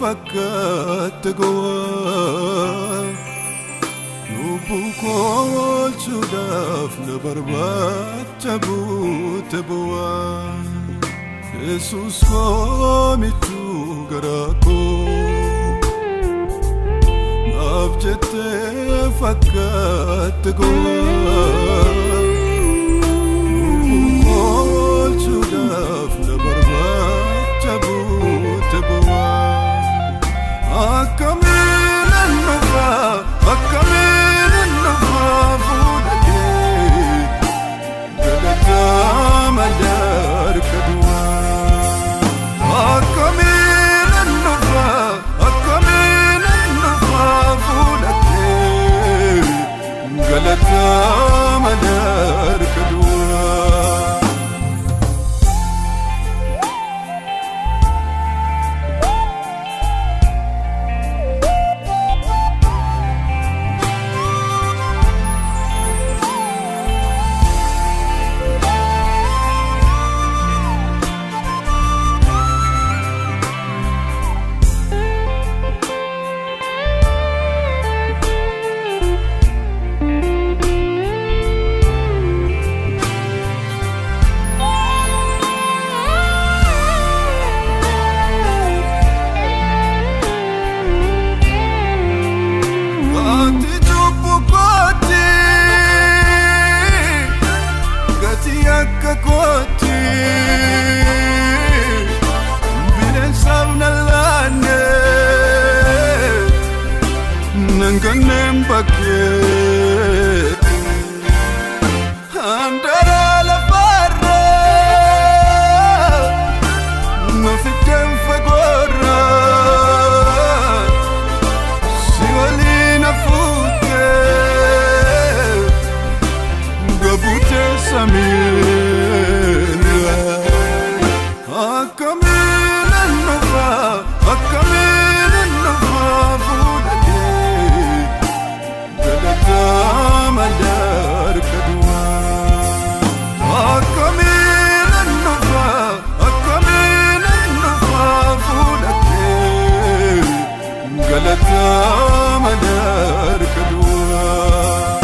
fakkaate gowwaa lubbuu koo oolchuudhaaf na barbaacha buute bu'aa Yesuus koo michuu garaa koo naaf jettee fakkaate gowwaa lubbuu koo oolchuudhaaf na barbaacha buute bu'aa akkamiin nufaa fuudhee galataa madar kaduwaa akkamiin nufaa fuudhee galataa madar kaduwaa Nanganem bakke andara la barra mafitem fagora siwalina fuke gabute samira akamin nufa madar kaduwaa akkamiin nufaa fuudhee galataa madar kaduwaa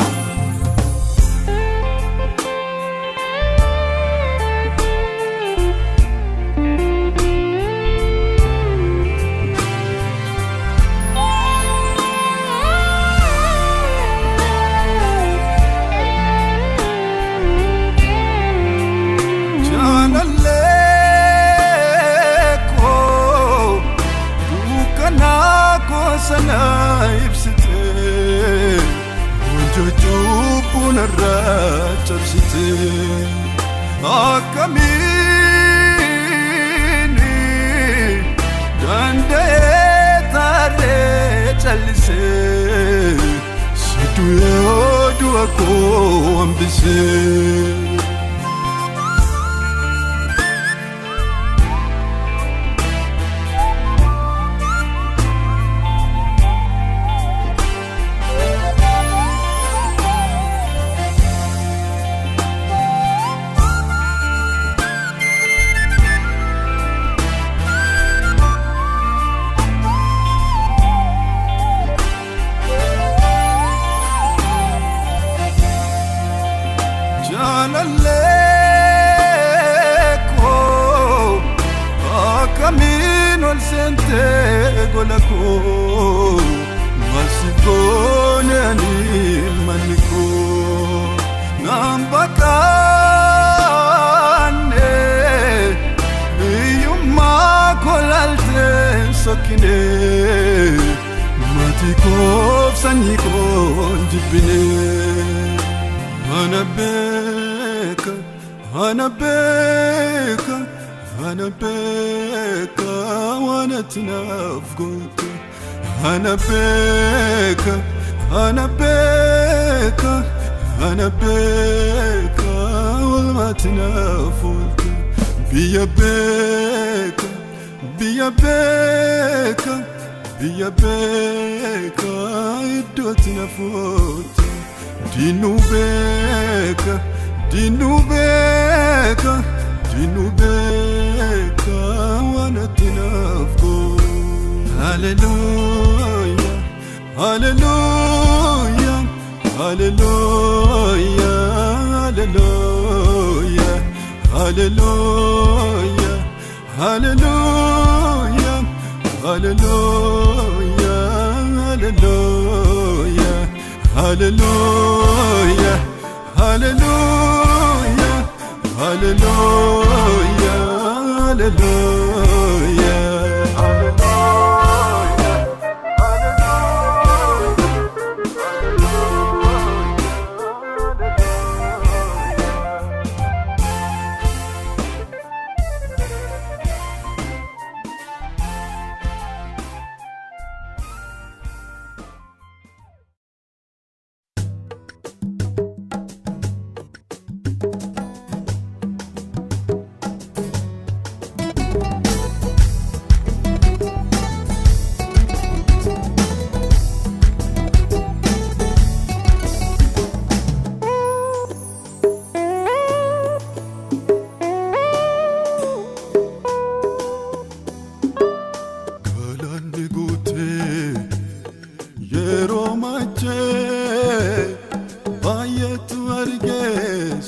sana ibsite wajjujjuun irraa cabsite akkamiin danda'ee taaree callise si du'ee du'a koo hambisee Akamin ol sente golako masifone anil maniko nambakane yumma kolalte sokine matikof saniko jibine anabeka wanatinafgote anabeka walmatinafote biyabeka iddotinafote dinubeka dinubeka wanatinafgote Hallelujah, hallelujah, hallelujah, hallelujah, hallelujah, hallelujah, hallelujah, hallelujah, hallelujah, hallelujah, hallelujah, hallelujah.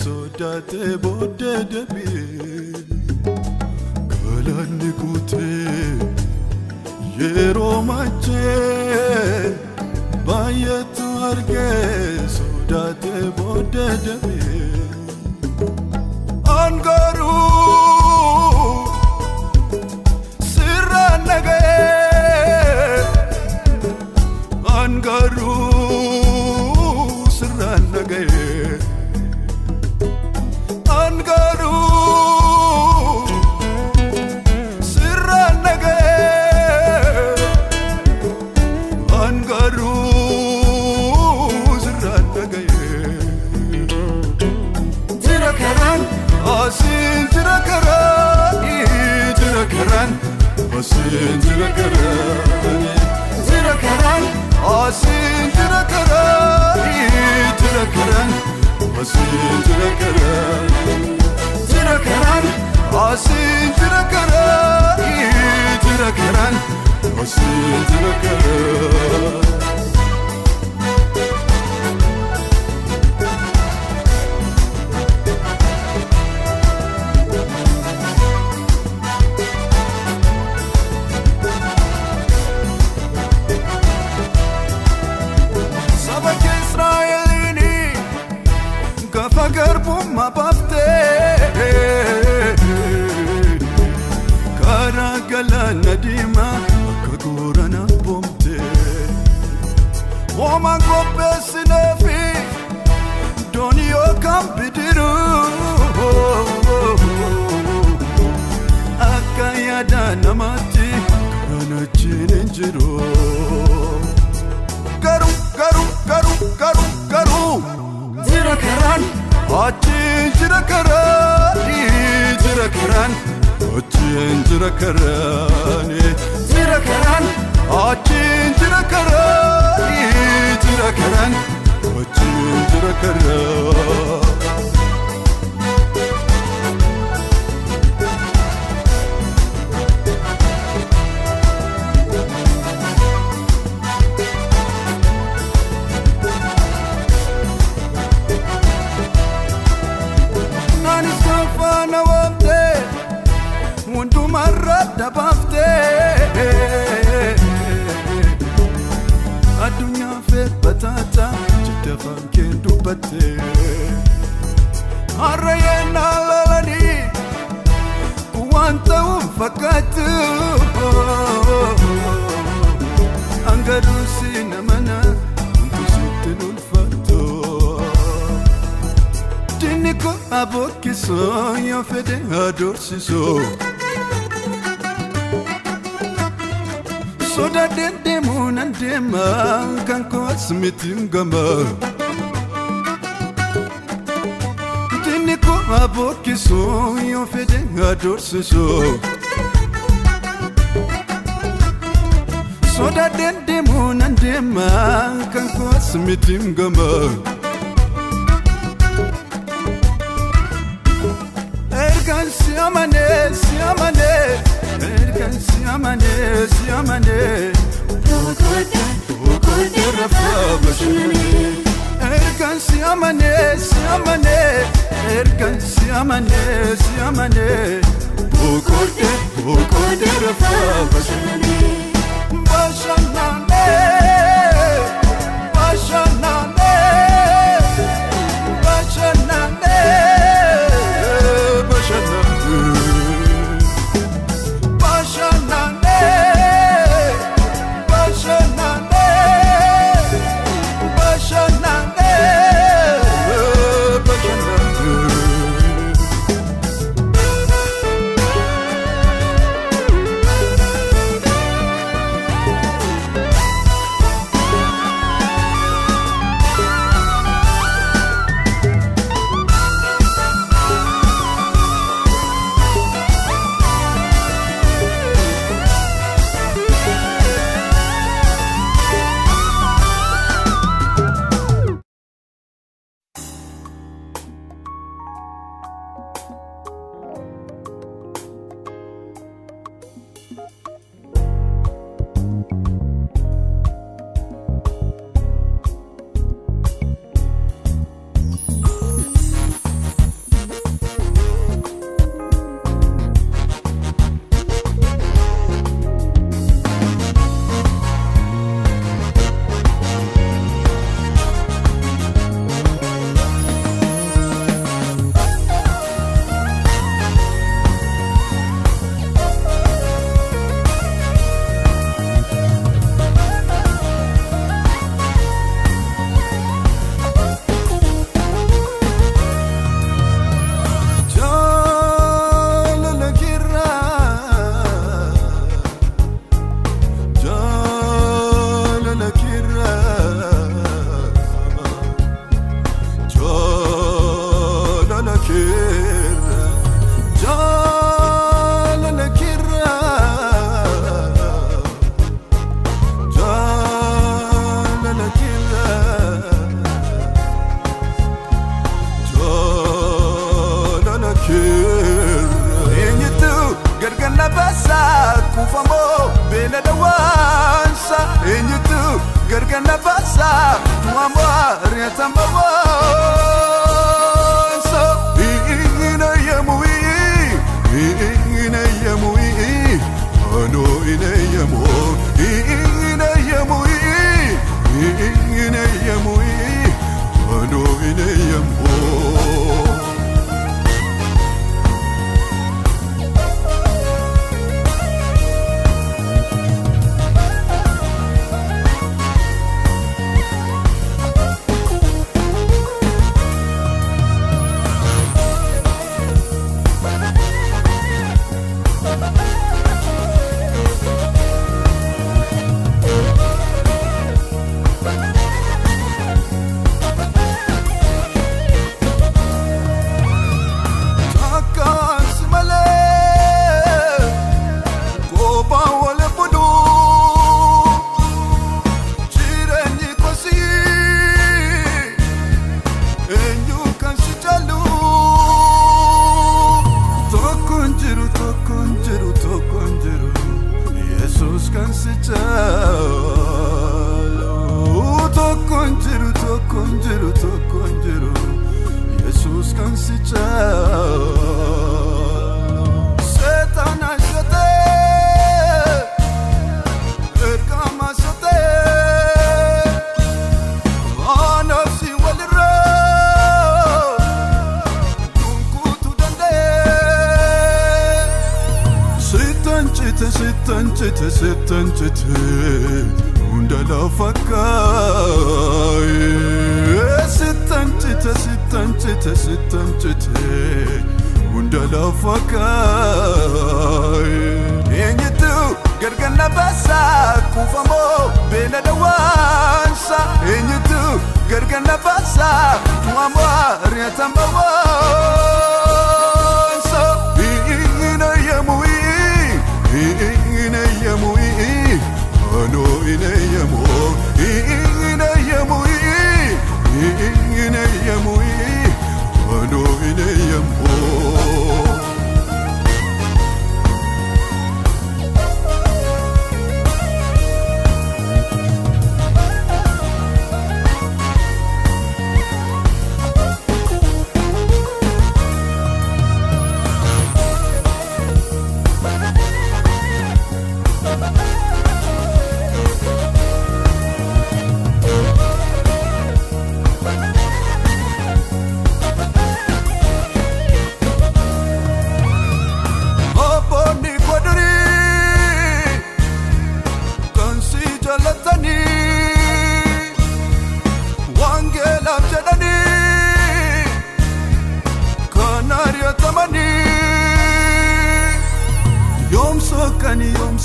Sodate bode debi kalani kute yero mache bayatu arge sodate bode debi angaru siranage angaru siranage Asin jira karan, asin jira karan, jira karan, asin jira karan, jira karan, asin jira karan, jira karan, asin jira karan, jira karan, asin jira karan. Garbumma bafte Karagala nadima Kagurana bomte Woman kope sinefi Doni o kampidiru Akayada namati Karana chinenjiru Garu, garu, garu, garu, garu Jira karan Achin jira karan, jira karan, achin jira karan, jira karan, achin jira karan, jira karan, achin jira karan. Marada bafte Adunya fe batata Chitafam kendu bate Arayena lalani Kuwanta umfakatu Angarusi namana Untusitin ulfato Diniko abokiso Yofede adorsiso Soda dende munandema kanko smitingama Diniko abokiso yofede adorsiso Soda dende munandema kanko smitingama Ergan siamane siamane Ergan siamane siamane Bukote rafa bashanane Erkan siyamane Erkan siyamane Bukote rafa bashanane Bashanane Bashanane Bashanane Bashanane Gargana basa, muamwa riatamawa. So ina yamui, ano ina yamui, ano ina yamui. Tokonjiru Jesus kan si Satan ajate erkama sate anafsi walra dunkutu dande sitan chite undala fakai sitan chite undala fakai enyitu gargana basa kufamo bela dawansa enyitu gargana basa muamwa riatamawa so ina yamui ano ina yamui ano ina yamui.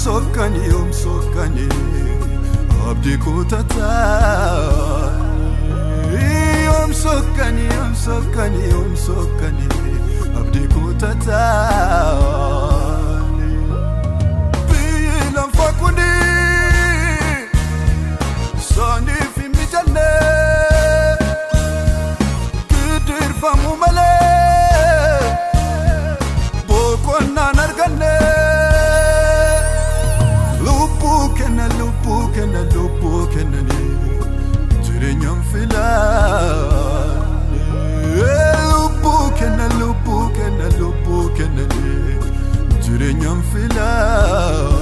sokani abdi kutata yom sokani abdi kutata bilam fakuni sani fi mijanne kidir famu male bokonna narganne lupu kenani jirenyam filani lupu kenani jirenyam filani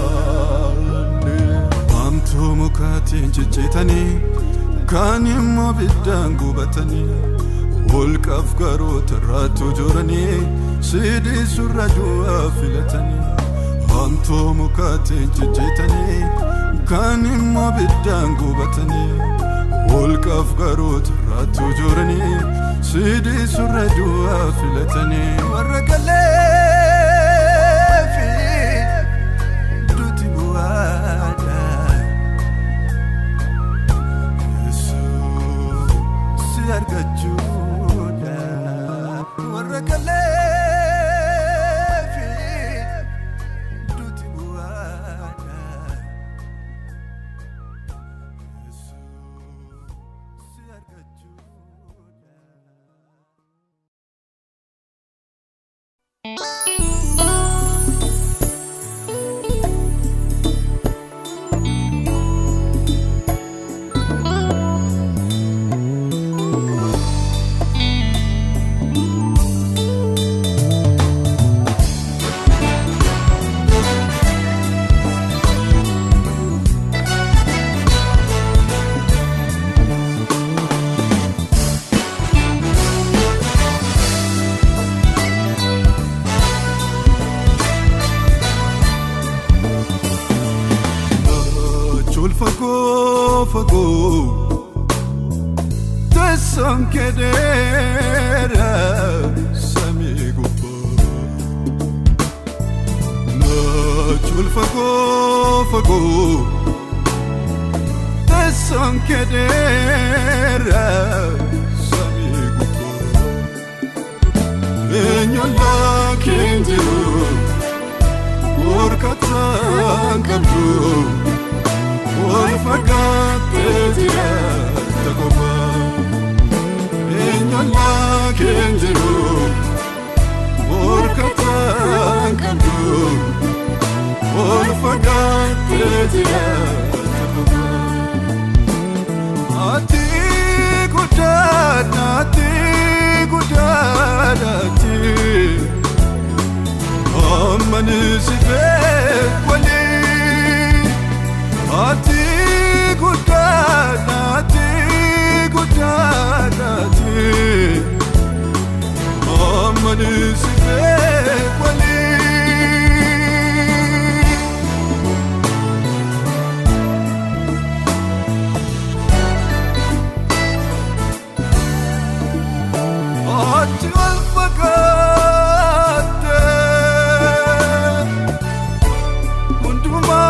amtu mukati jijitani kanimmo bidangu batani wolqaf garot ratu jorani sidi suraju afilatani amtu mukati jijitani kanimmo bidangu batani wolqaf garot ratu jorani sidi suraju afilatani warqale fi duti buada yesu siargajuda warqale fago tesam kedera sami gupo na chul fago tesam kedera sami gupo enyola kendiru orkatan kabdu والفقاتيا تقوما إن الله كنجرو وركتان كندو والفقاتيا تقوما آتي قداداتي أمني سيفك ولي Ati gudadati Amani sife kwali Ati alfakate Unduma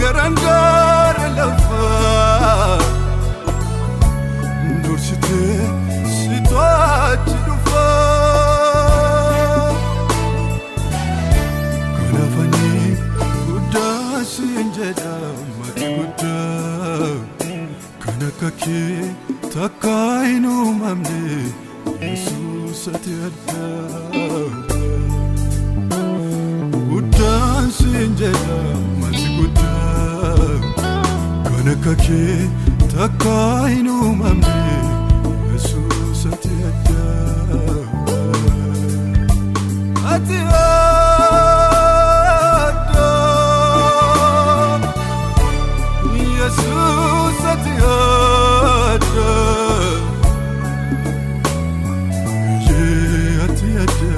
Garandar lafa Dursite situaci dufa Kanafani Buddha sinjada mati Buddha Kanakaki takainu mamne Yesus atiada Buddha sinjada mati Buddha Kanakaki takainu mamne Yesus atiada Yesus atiada atiada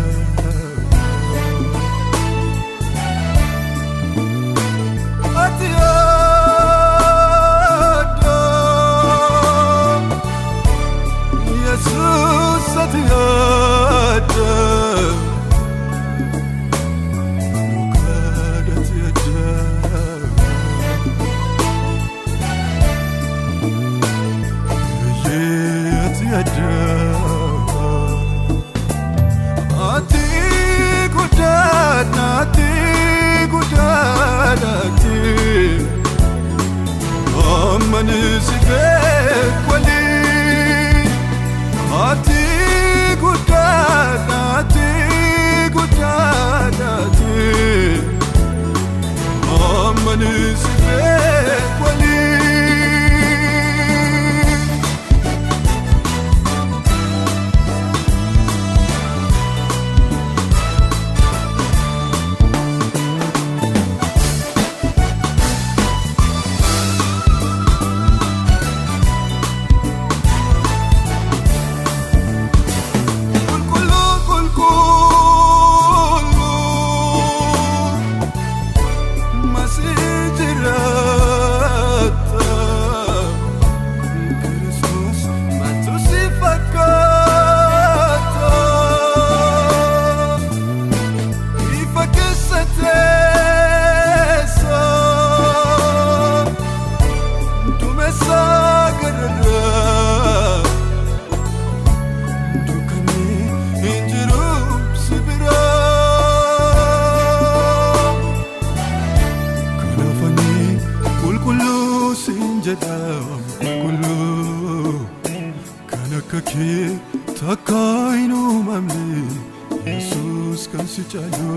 Takainu mamli Jesus kan si chalo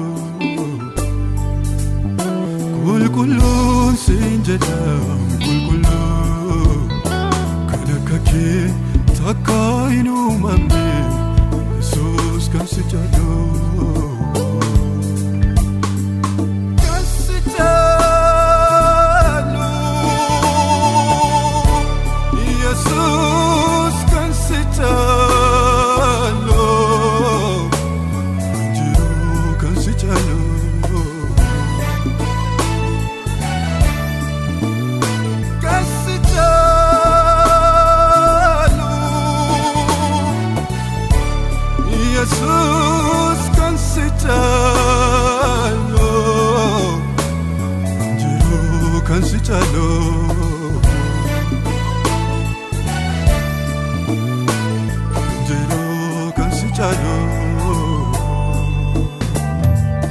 kulkulun sinjadam kulkulun kanakaki takainu mamli Jesus kan si chalo Jesus kan si chalo Jiru kan si chalo Jiru kan si chalo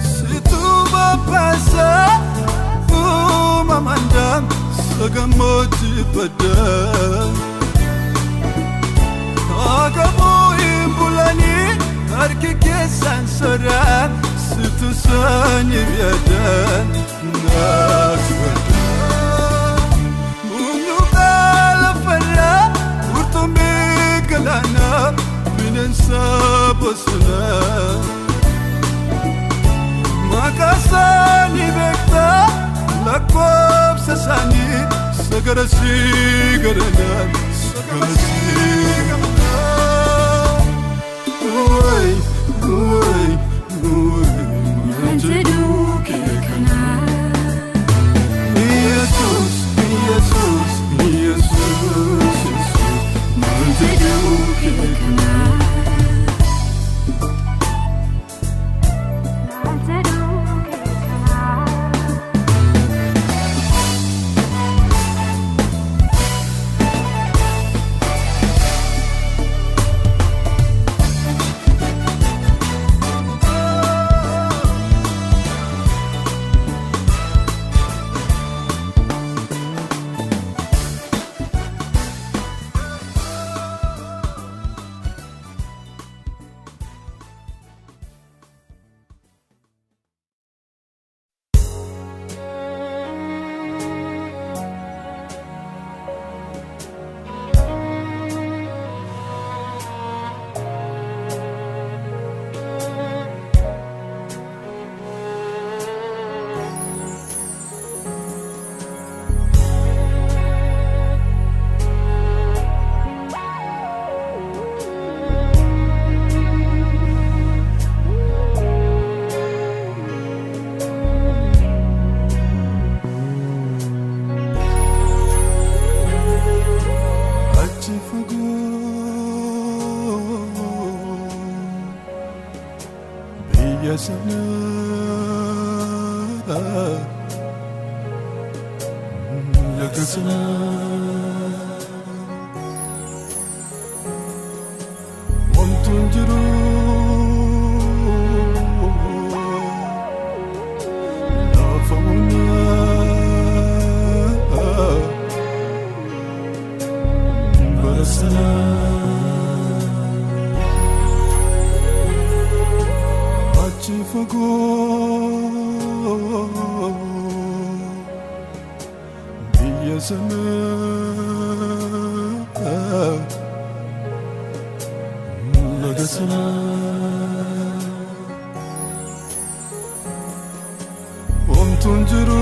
Si tu bapasa Umamandam Sagamoti padam Agamu imbulani Arki kesan soran Situ sani biadan Naswadan Mumnu kala fara Urto megalana Minen sabosuna Makasani bekta Lakwab sasani Sagarasi garanan Sagarasi garanan Oi, oi, oi, manjeduke kana Jesus, Jesus, Jesus, manjeduke kana Yasana Yakasana Montunjiru Lafaunya Barasana Fago sana laga sana omtuun jiru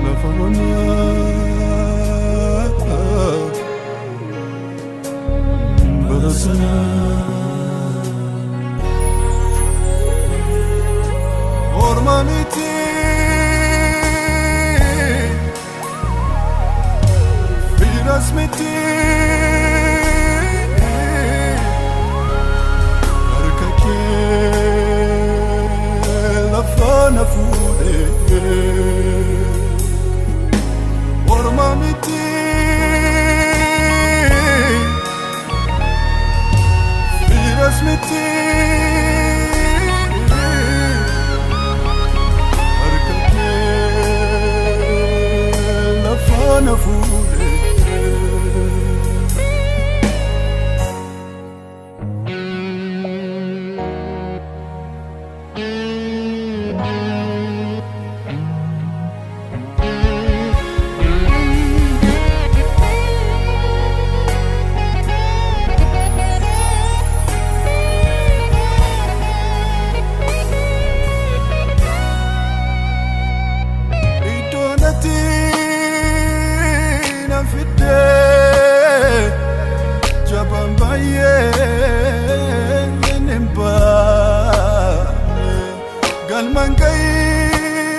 lafa onaa bara sana orma miti firas miti harka kee lafa na fuudhe orma miti firas miti na fuudhe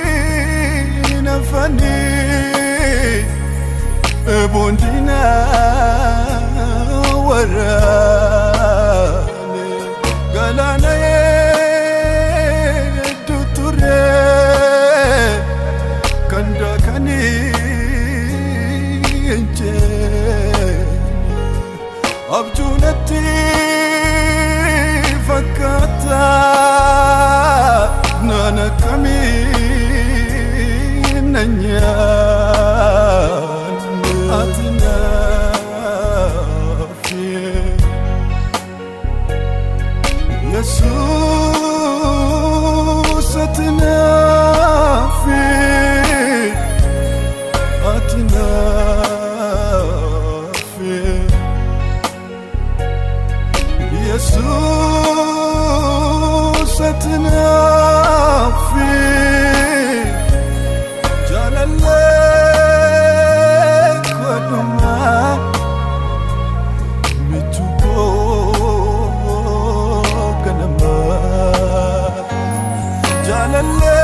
galmangaina fani bondina warane galana tuture kanda kani enche abjunati fakata nana kami nanya atina fi Jesus atina fi atina fi Jesus atina fi jalalle koduma mituko ganama jalalle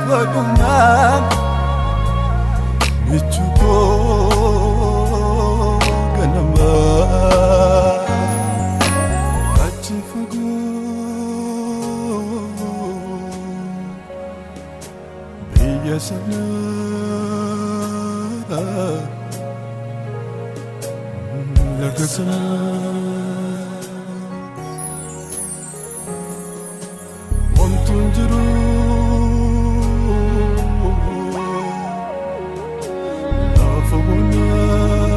koduma mituko ganama sana laga sana omtuun jiru lafa onaa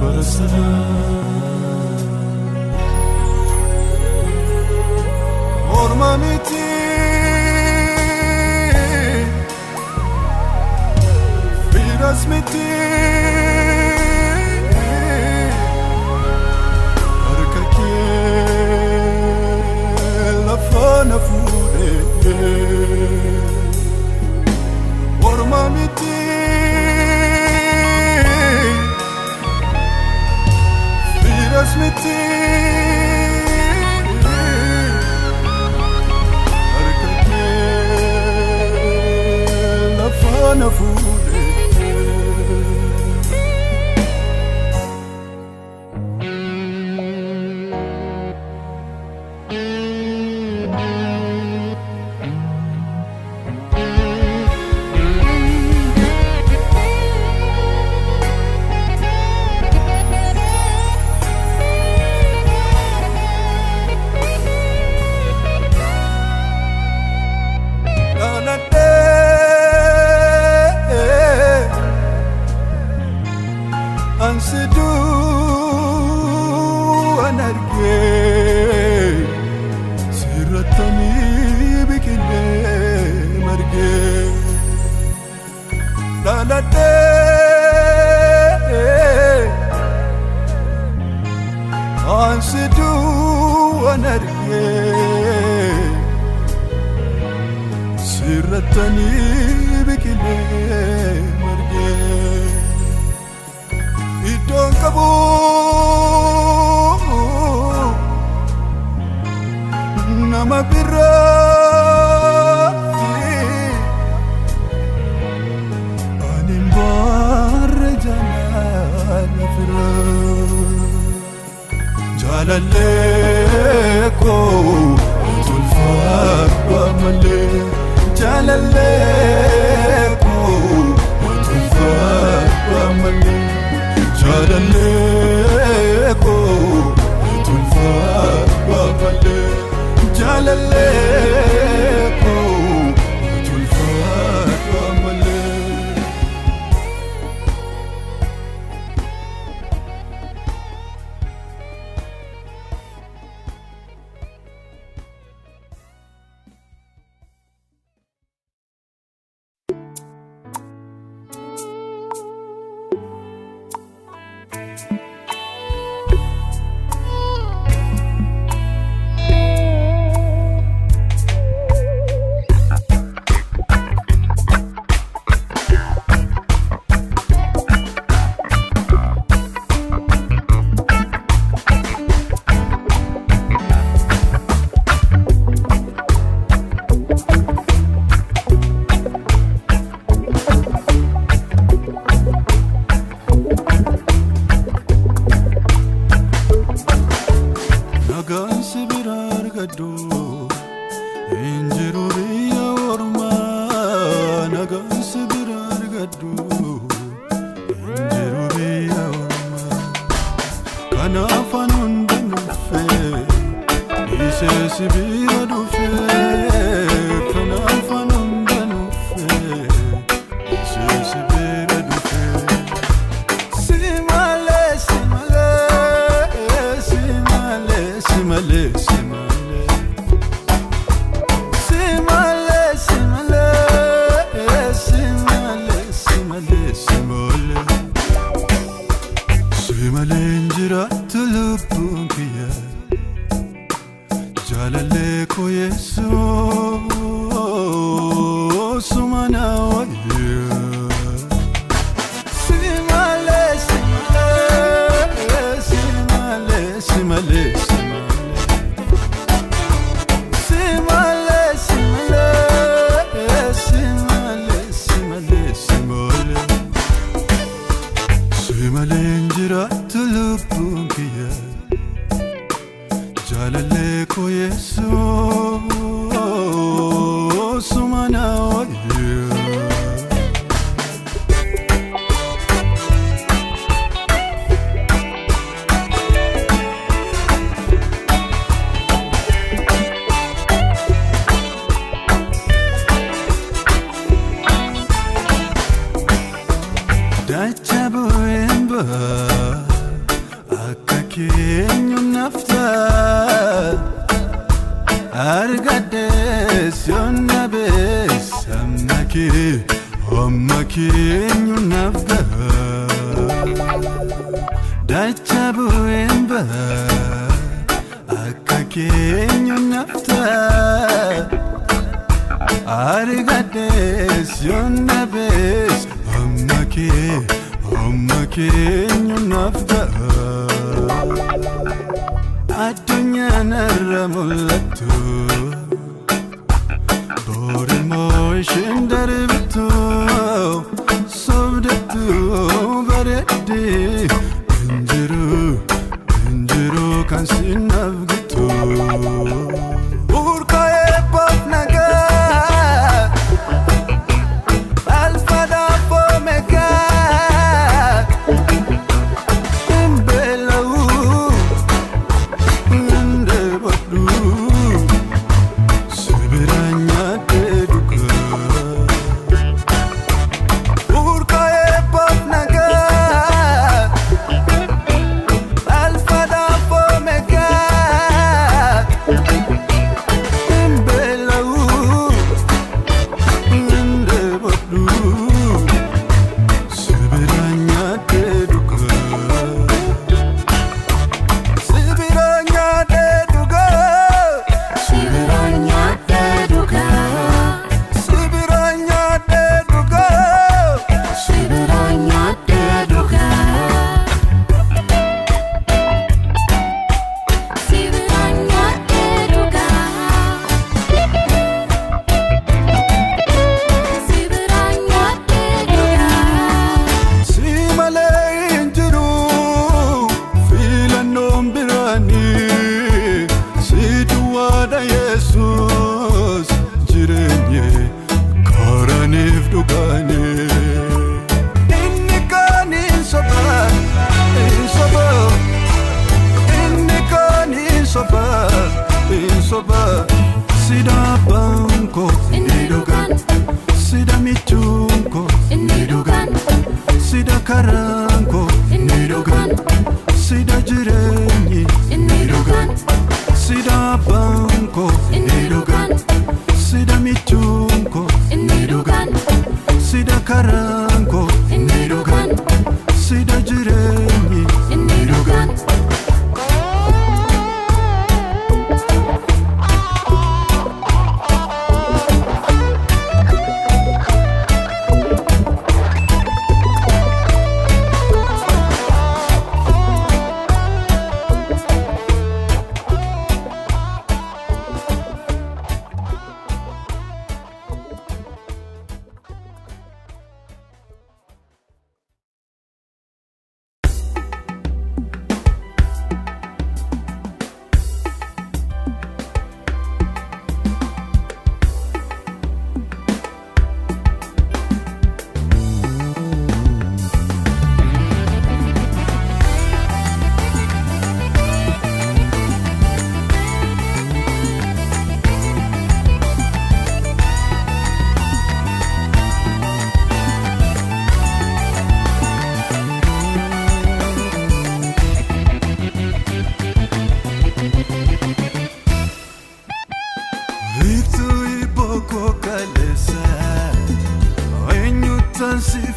bara sana orma miti firas miti harka kee lafa na fuudhe orma miti firas miti na fuudhe anarge sirratani bikile marge dalate ansidu anarge sirratani bikile marge idon kabu nama birati anim barjana nafra jalale ko tulfa amale jalale ko tulfa amale jalale ko tulfa amale jalale ko tulfa amale karanko nirogan sida jireenyi nirogan sida banko nirogan sida michunko nirogan sida karanko nirogan sida jireenyi nirogan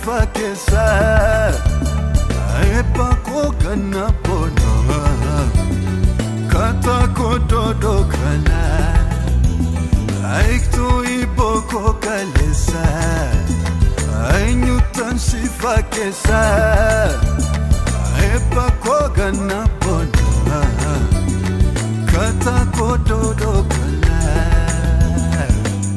Fakesa aepa kokana pona kata kododo kana aikto iboko kalesa ainyutan sifakesa aepa kokana pona kata kododo kana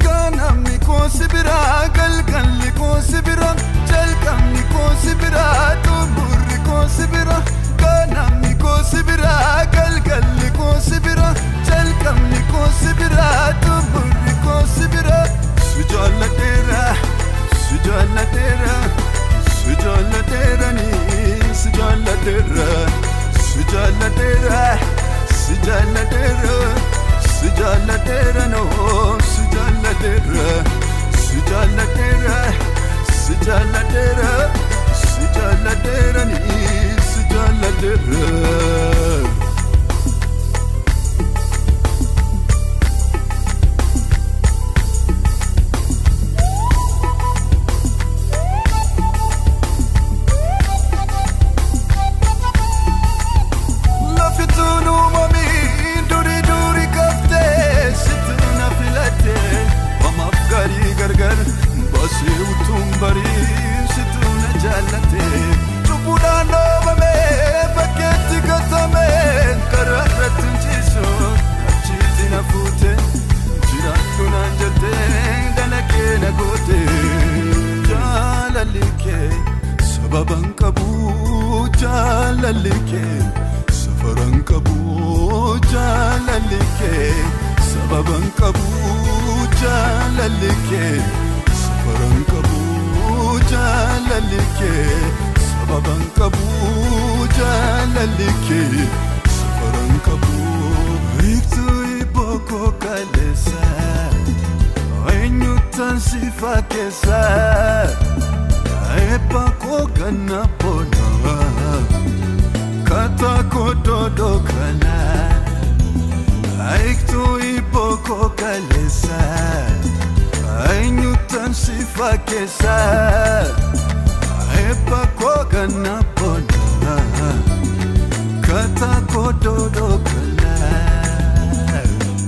kana mikosibira galgal likosibira Jalkamni ko sibira, tumurri ko sibira, kanamni ko sibira, galgalli ko sibira, jalkamni ko sibira, tumurri ko sibira. Sujala tera ni, sujala tera, no, sujala tera. Sijaladera ni sijaladera Lafitunu mami duri duri kafte situna filate Wamafgari gargar basi utumbari situna jalate Chupudano bame paketi katame kararatun jiso achiti na fute jiratu na jate danake na gote jalalike sababan kabu jalalike safaran kabu jalalike sababan kabu jalalike safaran kabu jalalike sababan kabu jalalike safaran kabu iktu iboko kalesa ainyutan sifakesa aepa kokana pona kata kododo kana aiktu iboko kalesa ainyutan sifakesa aepa kokana pona kata kododo kana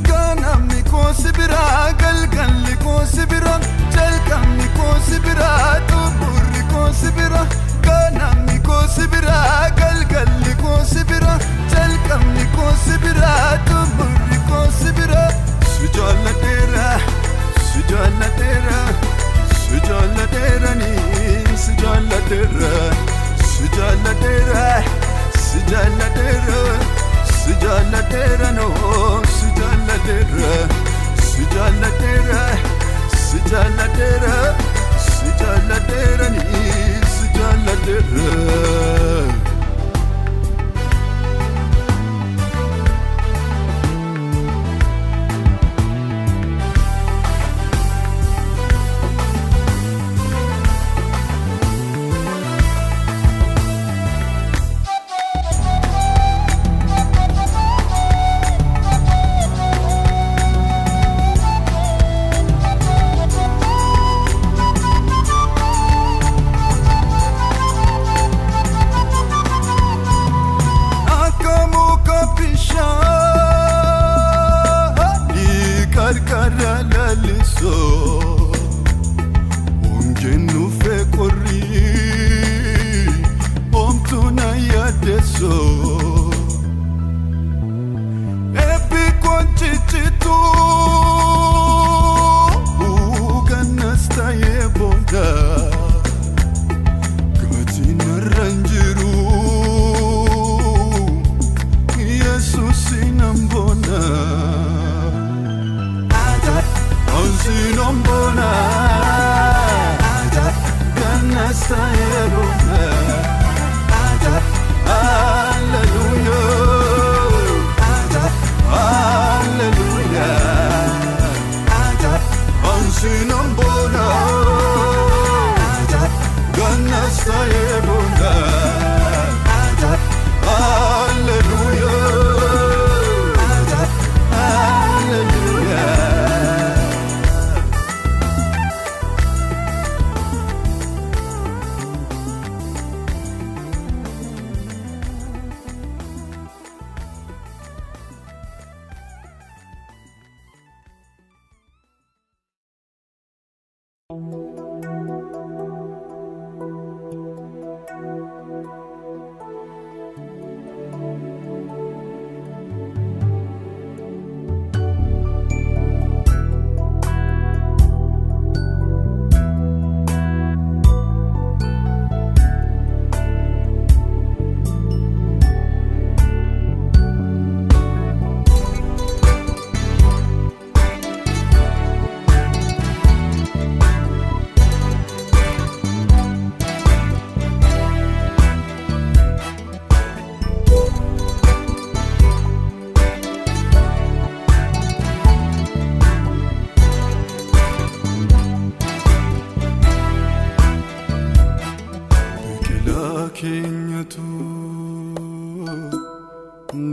kanamni ko sibira galgalli ko sibira jalkamni ko sibira tumurri ko sibira kanamni ko sibira galgalli ko sibira jalkamni ko sibira tumurri ko sibira sujalatera ni sujalatera no sujalatera ni sujalatera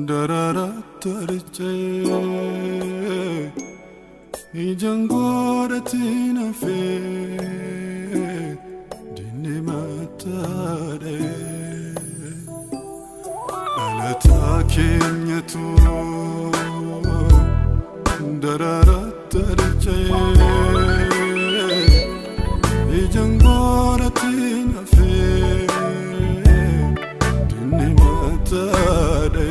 dararatarche ijangoratina fe dinematare alata kenyatu dararatarche ijangoratina fe dinematare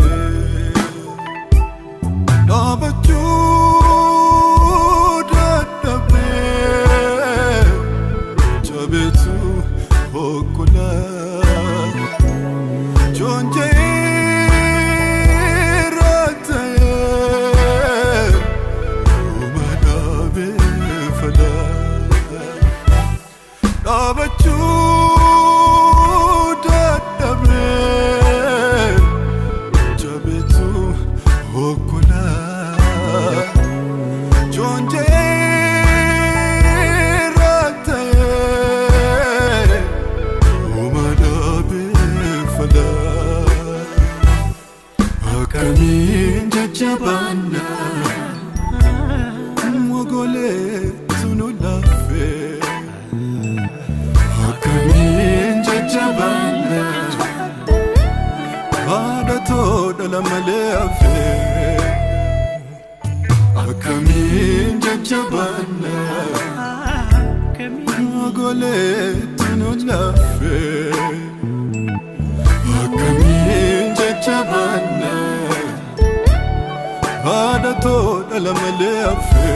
Jabana mogole sunulafe akanin jabana adato dalamale afe akanin jabana mogole sunulafe akanin jabana adato dalamale afe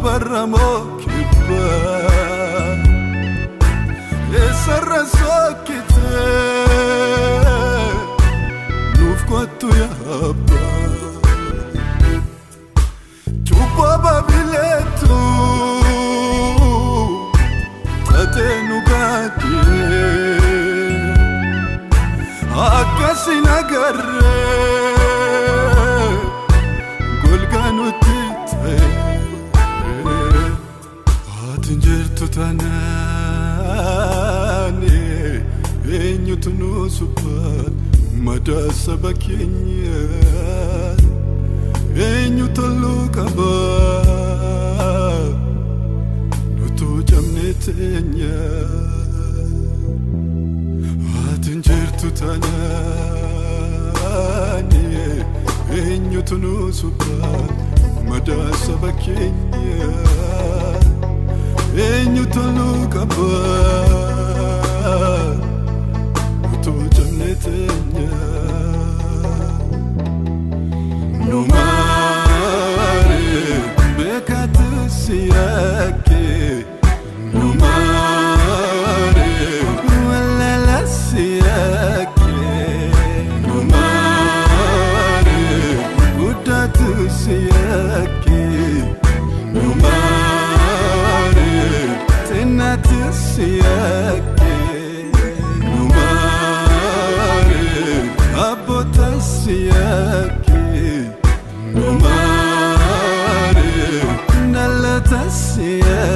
Baramo kiba esarra sokite nufkotu ya haba chupa babiletu tatenu gati akasina garre golganu tite tanane enyutunu supat madasaba kenya enyutulu kaba nutu jamnetenya atinjertu tanane enyutunu supat madasaba kenya enyutulu kaba uto jannetenya numare bekatisiake numare walala siake numare udatisiake numare tenatisiake numare abotasiake numare nalatasiake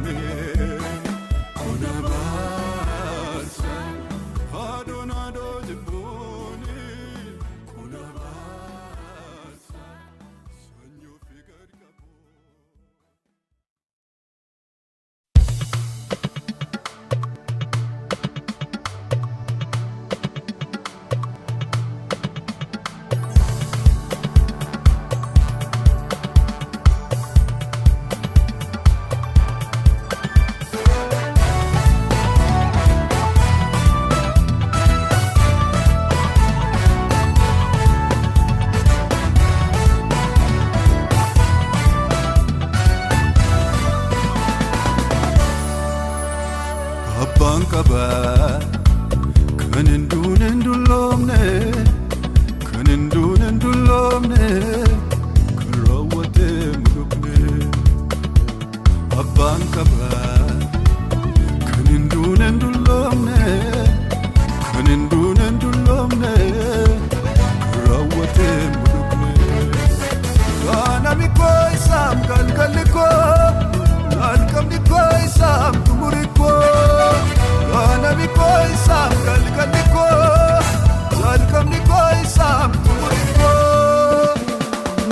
dubne kuna barsa adonado jibuni kuna barsa sanyo figar kabu Abbaan qabaa kan hin dulloomne kan hin dulloomne kan raawwatee mudukne Abbaan qabaa kan hin dulloomne kan hin dulloomne kan raawwatee mudukne Gaanami koo isaam galgalli koo Alkamni koo isaam tumuri koo Gaanami koo isaam galgalli koo Alkamni koo isaam tumuri koo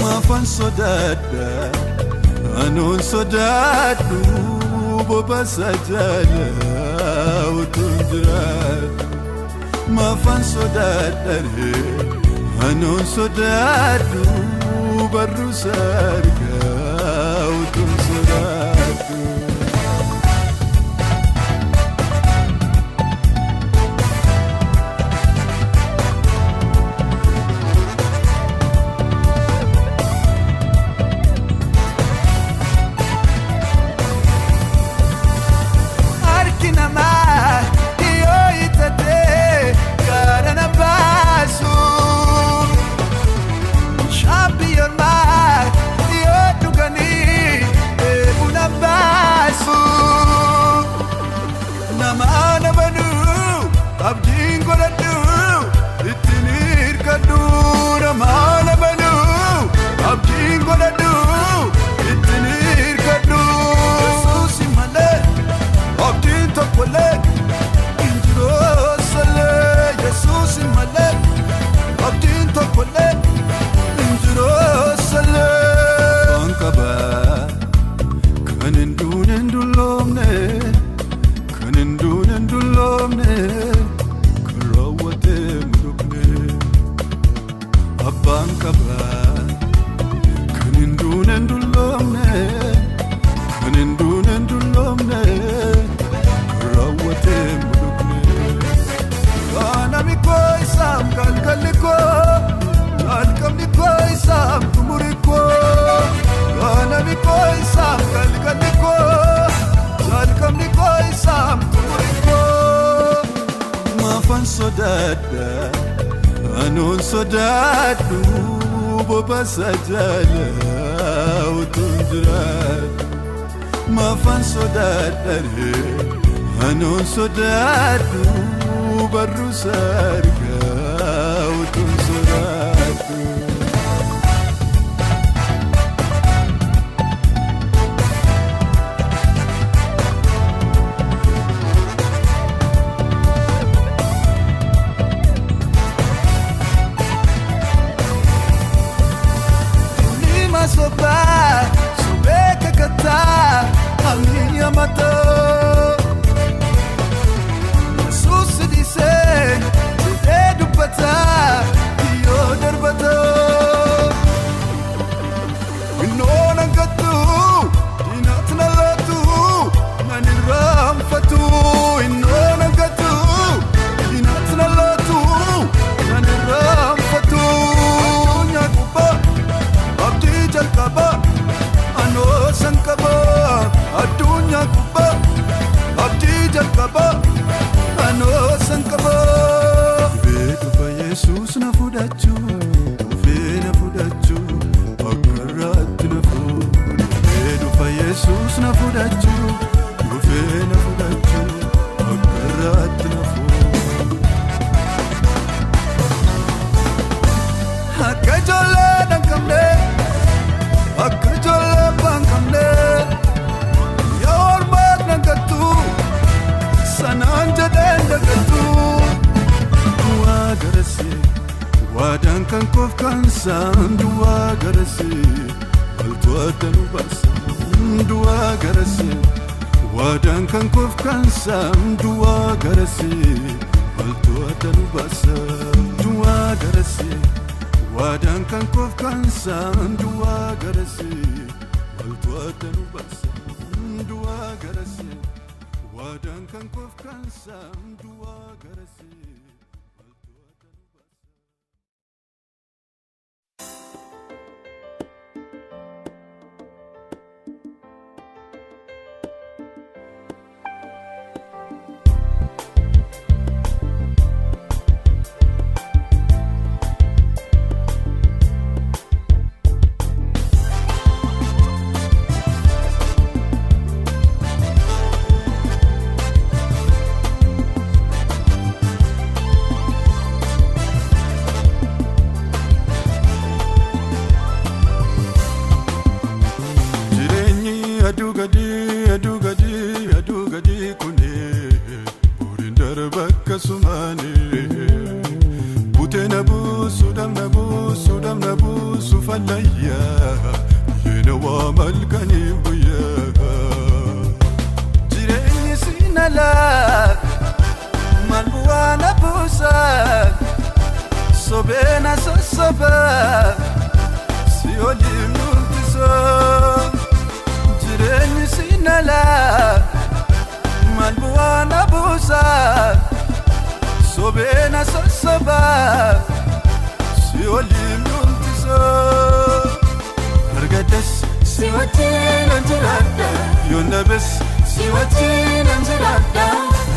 Maafan sodaadha anoon sodaadhu bobasa jala utuun jiraadhu Maafan sodaadha anoon sodaadhu barru sargaa utuun sodaadhu Abdiin godhadhu ittiin hirkadhu namaana banu abdiin godhadhu ittiin hirkadhu Yesuusi malee abdiin tokkollee hin jiru sallee Yesuusi malee abdiin tokkollee hin jiru sallee Abbaan qabaa kan hin dulloomne kan hin dulloomne Abbaan qabaa kan hin dulloomne kan hin dulloomne kan raawwatee mudukne Gaanami koo isaam galgalli koo Alkamni koo isaam tumuri koo Gaanami koo isaam galgalli koo Alkamni koo isaam tumuri koo Maafan sodaadha anoon sodaadhu bobasa jala utuun jiraadhu Maafan sodaadha anoon sodaadhu barru sargaa utuun sodaadhu Sobeka kata Aliyah mata Yesus dise Jide dubata Iyo darbata Inona gatu Dinat nalatu Naniram fatu Inona gatu Dinat nalatu Naniram fatu Nyakuba Abdi jalkaba ano sankaba adunya kuba abdi jalkaba ano sankaba betu fa Yesus na galtu du'a garasi wadan kan kof kansan du'a garasi baltu adanu basa du'a garasi wadan kan kof kansan du'a garasi baltu adanu basa du'a garasi wadan kan kof kansan du'a garasi baltu adanu basa du'a garasi wadan kan kof kansan du'a garasi baltu adanu basa adugadi kune burindar bakka sumane butena busu damna busu falaya yena wa malkani buya jireni sinala malbuana busa sobena sosoba siolim nurtiso jireni sinala malbuana busa sobena sosoba siolim nurtiso argadas siwatin anjarada yonabes siwatin anjarada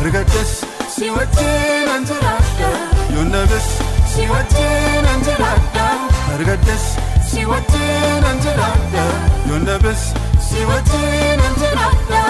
argadas siwatin anjarada yonabes siwatin anjarada argadas siwatin anjarada yonabes siwatin anjarada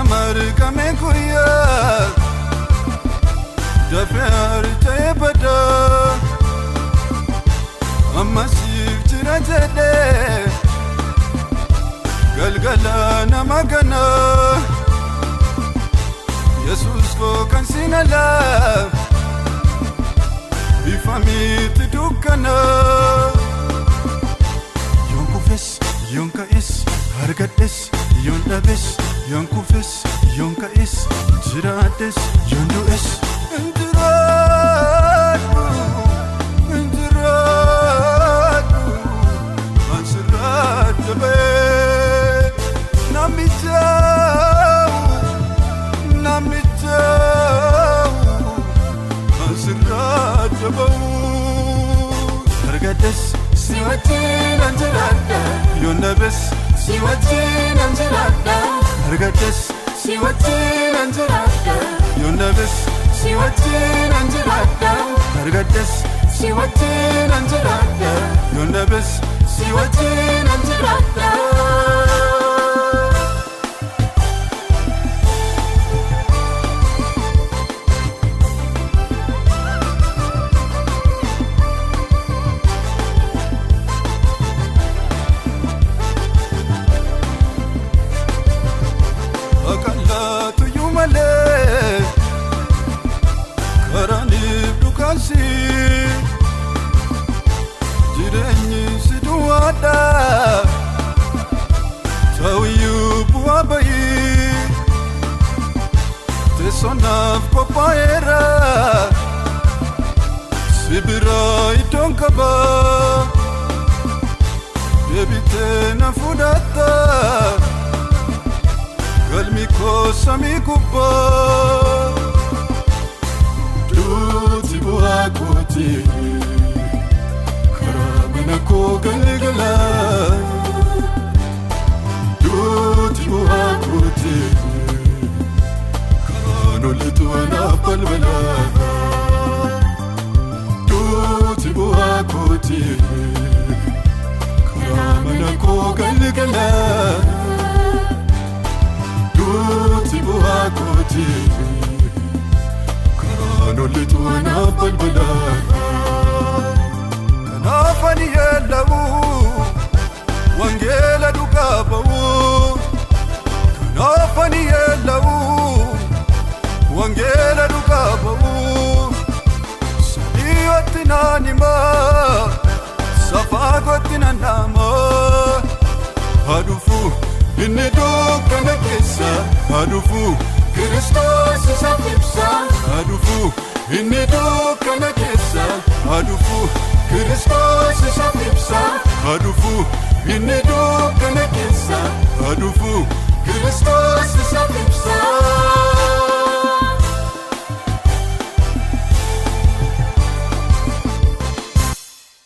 Marikame kuya dafar tayebada amasif jirajade galgala namagana Jesus ko kansinala bifamit dukana yonkufes yonkais hargates yondabes yonkufes yonkais jirades yondues indiradu ansiradabe namitau ansiradabe hargades siwatin anjarada yonabes siwatin anjarada argadas siwatin anjarada yonabes siwatin anjarada argadas siwatin anjarada yonabes siwatin anjarada jireenyi si duwwaadha ta'uyyuu bu'aa bayii teessonaaf qophaa'eera si biraa iddoon qaba deebitee na fudhatta galmi koo samii gubbaa duuti bu'aa kooti karaa mana koo galgala duuti bu'aa kooti karaan olitu anaaf balbala duuti lollitu anaaf balbala. Kanaaf ani yeella'u wangeela dhugaa ba'u. Kanaaf ani yeella'u wangeela dhugaa ba'u. Sadiyootti naan himaa safaagotti nan dhaama. Haadhufu inni dukkana keessa haadhufu Kiristoos isaaf ibsa. Haadhufu inni dukkana keessa haadhufu Kiristoos isaaf ibsa. Haadhufu inni dukkana keessa haadhufu Kiristoos isaaf ibsa.